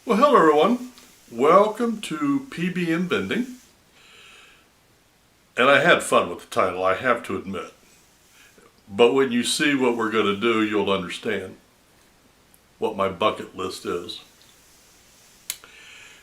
Well, hello everyone. Welcome to P.B.M. Vending. And I had fun with the title, I have to admit. But when you see what we're going to do, you'll understand what my bucket list is.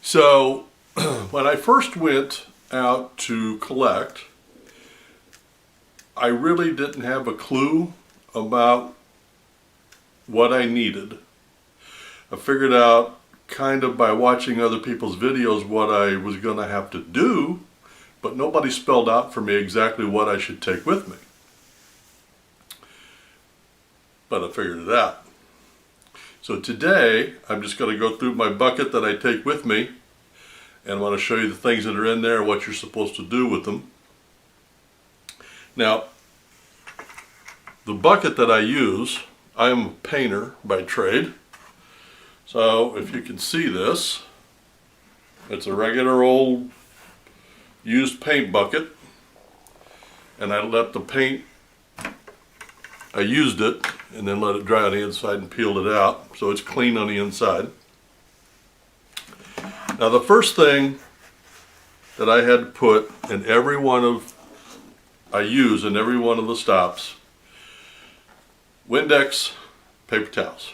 So, when I first went out to collect, I really didn't have a clue about what I needed. I figured out kind of by watching other people's videos what I was going to have to do, but nobody spelled out for me exactly what I should take with me. But I figured it out. So today I'm just going to go through my bucket that I take with me, and I want to show you the things that are in there and what you're supposed to do with them. Now, the bucket that I use, I am a painter by trade. So if you can see this, it's a regular old used paint bucket, and I let the paint, I used it and then let it dry on the inside and peeled it out so it's clean on the inside. Now the first thing that I had to put in every one of, I use in every one of the stops, Windex paper towels.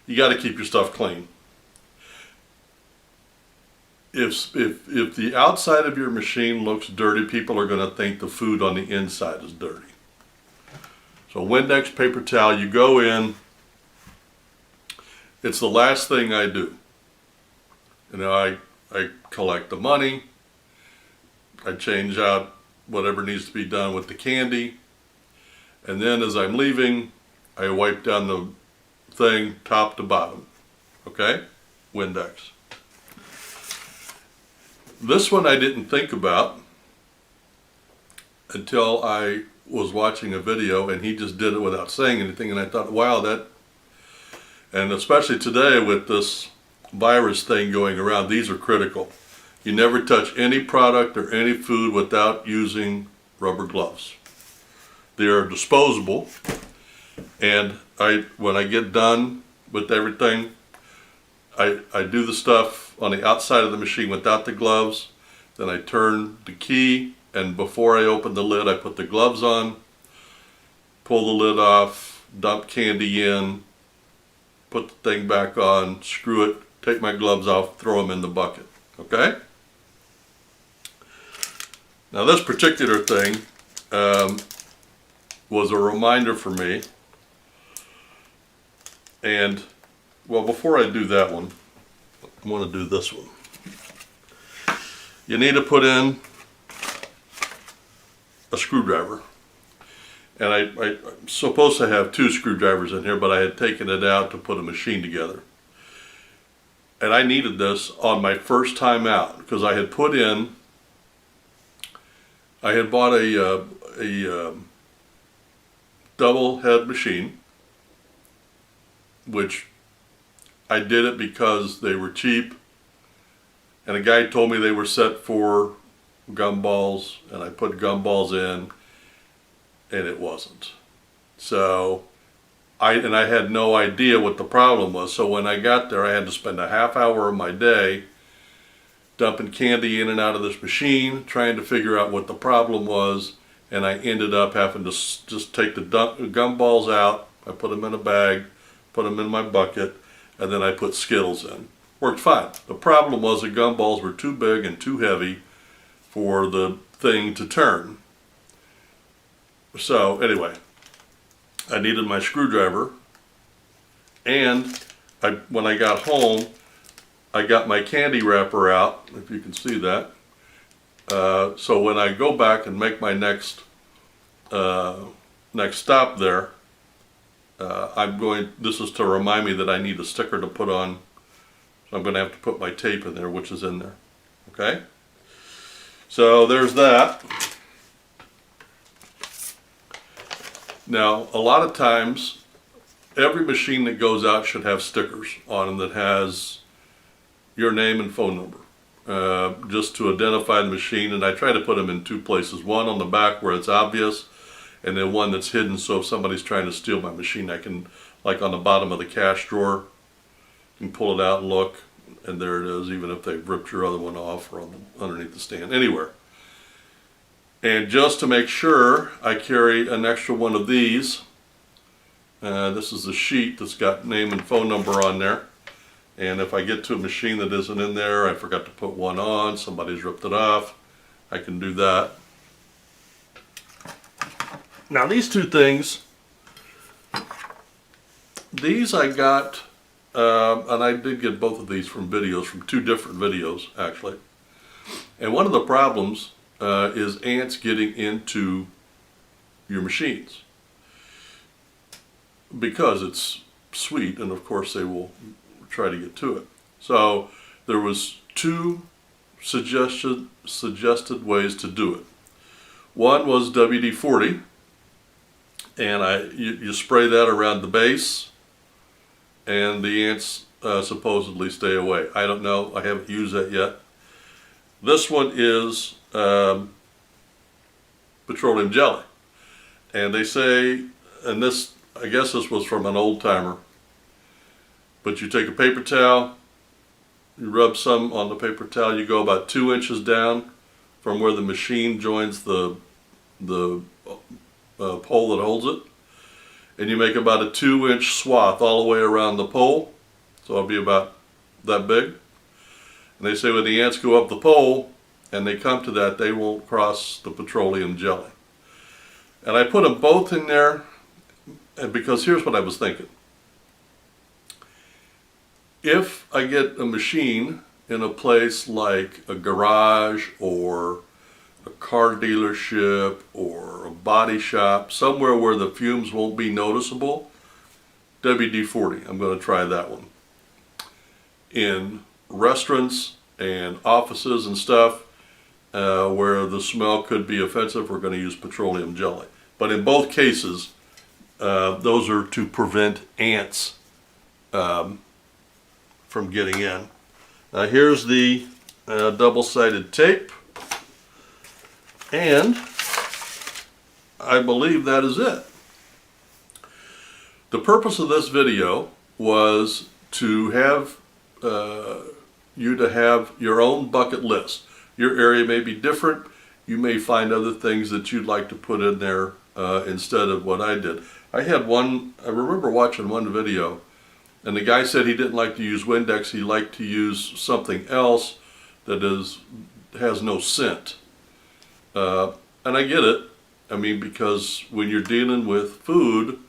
You got to keep your stuff clean. If the outside of your machine looks dirty, people are going to think the food on the inside is dirty. So Windex paper towel, you go in, it's the last thing I do. You know, I collect the money, I change out whatever needs to be done with the candy, and then as I'm leaving, I wipe down the thing top to bottom. Okay? Windex. This one I didn't think about until I was watching a video and he just did it without saying anything, and I thought, wow, that, and especially today with this virus thing going around, these are critical. You never touch any product or any food without using rubber gloves. They are disposable, and when I get done with everything, I do the stuff on the outside of the machine without the gloves. Then I turn the key, and before I open the lid, I put the gloves on, pull the lid off, dump candy in, put the thing back on, screw it, take my gloves off, throw them in the bucket. Okay? Now this particular thing was a reminder for me. And, well, before I do that one, I want to do this one. You need to put in a screwdriver. And I'm supposed to have 2 screwdrivers in here, but I had taken it out to put a machine together. And I needed this on my first time out because I had put in, I had bought a double head machine, which I did it because they were cheap, and a guy told me they were set for gumballs, and I put gumballs in, and it wasn't. So I had no idea what the problem was. So when I got there, I had to spend a half hour of my day dumping candy in and out of this machine, trying to figure out what the problem was, and I ended up having to just take the gumballs out. I put them in a bag, put them in my bucket, and then I put Skittles in. Worked fine. The problem was the gumballs were too big and too heavy for the thing to turn. So anyway, I needed my screwdriver, and when I got home, I got my candy wrapper out, if you can see that. So when I go back and make my next stop there, this is to remind me that I need a sticker to put on, so I'm going to have to put my tape in there, which is in there. Okay? So there's that. Now, a lot of times, every machine that goes out should have stickers on them that has your name and phone number, just to identify the machine, and I try to put them in 2 places. One on the back where it's obvious, and then one that's hidden, so if somebody's trying to steal my machine, I can, like on the bottom of the cash drawer, you can pull it out and look, and there it is, even if they've ripped your other one off or underneath the stand, anywhere. And just to make sure, I carry an extra one of these. This is a sheet that's got name and phone number on there. And if I get to a machine that isn't in there, I forgot to put one on, somebody's ripped it off, I can do that. Now these two things, these I got, and I did get both of these from videos, from two different videos actually. And one of the problems is ants getting into your machines. Because it's sweet, and of course they will try to get to it. So there was two suggested ways to do it. One was WD-40, and you spray that around the base, and the ants supposedly stay away. I don't know, I haven't used that yet. This one is petroleum jelly, and they say, and this, I guess this was from an old timer, but you take a paper towel, you rub some on the paper towel, you go about 2 inches down from where the machine joins the pole that holds it, and you make about a 2-inch swath all the way around the pole, so it'll be about that big. And they say when the ants go up the pole and they come to that, they won't cross the petroleum jelly. And I put them both in there because here's what I was thinking. If I get a machine in a place like a garage or a car dealership or a body shop, somewhere where the fumes won't be noticeable, WD-40, I'm going to try that one. In restaurants and offices and stuff where the smell could be offensive, we're going to use petroleum jelly. But in both cases, those are to prevent ants from getting in. Now here's the double-sided tape, and I believe that is it. The purpose of this video was to have you to have your own bucket list. Your area may be different. You may find other things that you'd like to put in there instead of what I did. I remember watching one video, and the guy said he didn't like to use Windex, he liked to use something else that has no scent. And I get it. I mean, because when you're dealing with food,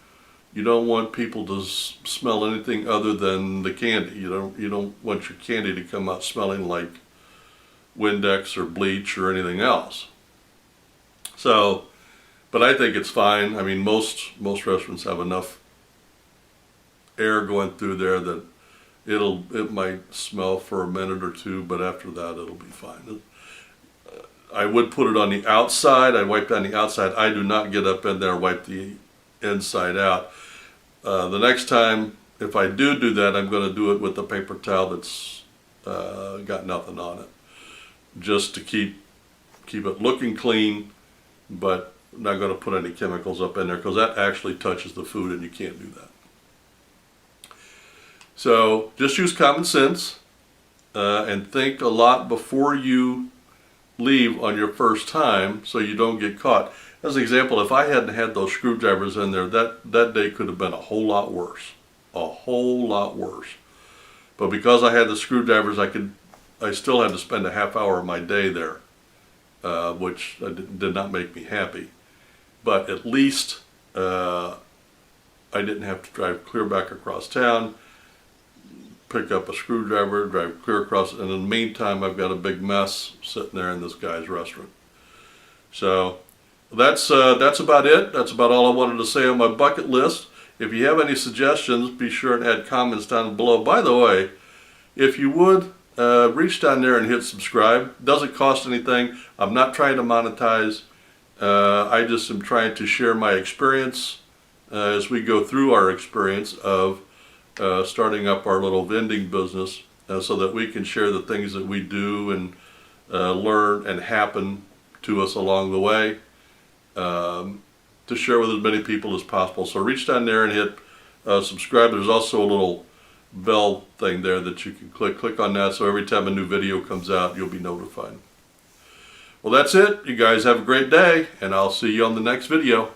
you don't want people to smell anything other than the candy. You don't want your candy to come out smelling like Windex or bleach or anything else. So, but I think it's fine. I mean, most restaurants have enough air going through there that it might smell for a minute or two, but after that it'll be fine. I would put it on the outside. I wipe down the outside. I do not get up in there and wipe the inside out. The next time, if I do that, I'm going to do it with the paper towel that's got nothing on it, just to keep it looking clean, but I'm not going to put any chemicals up in there because that actually touches the food and you can't do that. So just use common sense and think a lot before you leave on your first time so you don't get caught. As an example, if I hadn't had those screwdrivers in there, that day could have been a whole lot worse. A whole lot worse. But because I had the screwdrivers, I still had to spend a half hour of my day there, which did not make me happy. But at least I didn't have to drive clear back across town, pick up a screwdriver, drive clear across, and in the meantime I've got a big mess sitting there in this guy's restaurant. So that's about it. That's about all I wanted to say on my bucket list. If you have any suggestions, be sure and add comments down below. By the way, if you would, reach down there and hit subscribe. Doesn't cost anything. I'm not trying to monetize. I just am trying to share my experience as we go through our experience of starting up our little vending business so that we can share the things that we do and learn and happen to us along the way, to share with as many people as possible. So reach down there and hit subscribe. There's also a little bell thing there that you can click on that, so every time a new video comes out you'll be notified. Well, that's it. You guys have a great day, and I'll see you on the next video.